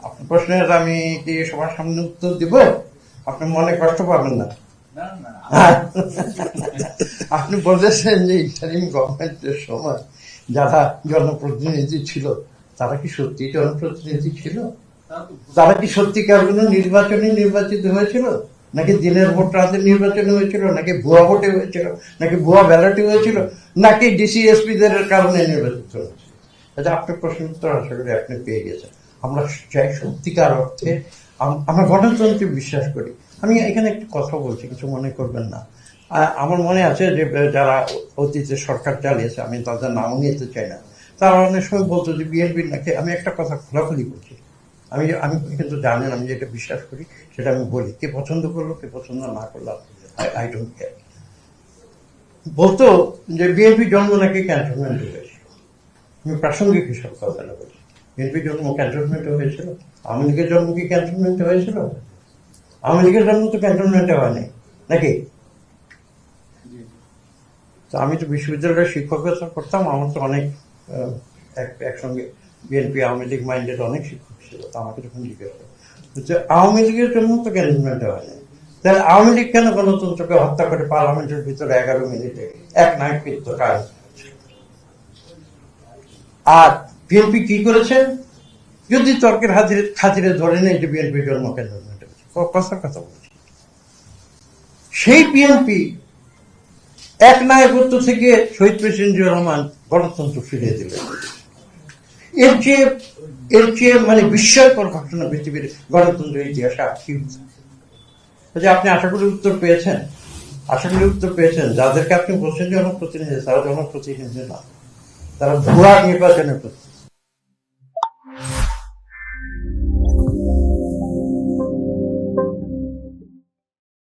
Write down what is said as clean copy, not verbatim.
আপনার প্রশ্নের আমি কি সবার সামনে উত্তর দিব? আপনি মনে কষ্ট পাবেন না। আপনি বলেছেন যে ইন্টারিম গভর্নমেন্টের সময় যারা জনপ্রতিনিধি ছিল তারা কি সত্যি জনপ্রতিনিধি ছিল? তারা কি সত্যিকার কোনো নির্বাচনে নির্বাচিত হয়েছিল, নাকি দিনের ভোট রাতে নির্বাচনে হয়েছিল, নাকি ভুয়া ভোটে হয়েছিল, নাকি ভুয়া ব্যালটে হয়েছিল, নাকি ডিসিএসপিদের কারণে নির্বাচিত হয়েছিল? আচ্ছা, আপনার প্রশ্নের উত্তর আশা করি আপনি পেয়ে গেছেন। আমরা চাই সত্যিকার অর্থে, আমরা গণতন্ত্রে বিশ্বাস করি। আমি এখানে একটু কথা বলছি, কিছু মনে করবেন না। আমার মনে আছে যে যারা অতীতে সরকার চালিয়েছে, আমি তাদের নাম নিতে চাই না, তারা অনেক সময় বলতো যে বিএনপির নাকি, আমি একটা কথা খোলাখুলি বলছি, আমি আমি কিন্তু জানেন আমি যেটা বিশ্বাস করি সেটা আমি বলি, কে পছন্দ করলো কে পছন্দ না করলো আই ডোন্ট কেয়ার। বলতো যে বিএনপি জন্ম নাকি ক্যান্টনমেন্টে হয়েছিল। আমি প্রাসঙ্গিক হিসাব কথাটা বলছি। বিএনপি জন্ম ক্যান্টনমেন্টে হয়েছিল? আওয়ামী লীগের জন্ম কি ক্যান্টনমেন্টে হয়েছিল? আওয়ামী লীগের জন্ম তো ক্যান্টনমেন্টে হয়নি, নাকি? তো আমি তো বিশ্ববিদ্যালয়ের শিক্ষকতা করতাম, আমার তো অনেক একসঙ্গে বিএনপি আওয়ামী লীগ মাইন্ডেড অনেক শিক্ষক ছিল। তো আমাকে যখন জিজ্ঞেস করে যে আওয়ামী লীগের জন্য তো ক্যান্টনমেন্টে হয়নি, তাহলে আওয়ামী লীগ কেন গণতন্ত্রকে হত্যা করে পার্লামেন্টের ভিতরে 11 মিনিটে এক নাইট কৃত্য কাজ? আর বিএনপি কি করেছে? যদি তর্কের খাতিরে ধরে নেই যে বিএনপির জন্ম ক্যান্টনমেন্টে হয়েছে, কথা বলছি, সেই বিএনপি এক নায়কত্ব থেকে শহীদ প্রেসিডেন্ট জিয়াউর রহমান গণতন্ত্র ফিরিয়ে দিলেন। এর চেয়ে মানে বিস্ময়কর ঘটনা পৃথিবীর গণতন্ত্রের ইতিহাসে আর কি হচ্ছে? আপনি আশা করি উত্তর পেয়েছেন। আশা করি উত্তর পেয়েছেন। যাদেরকে আপনি বলছেন জনপ্রতিনিধি, তারা জনপ্রতিনিধি না, তারা ভুয়া নির্বাচনের প্রতি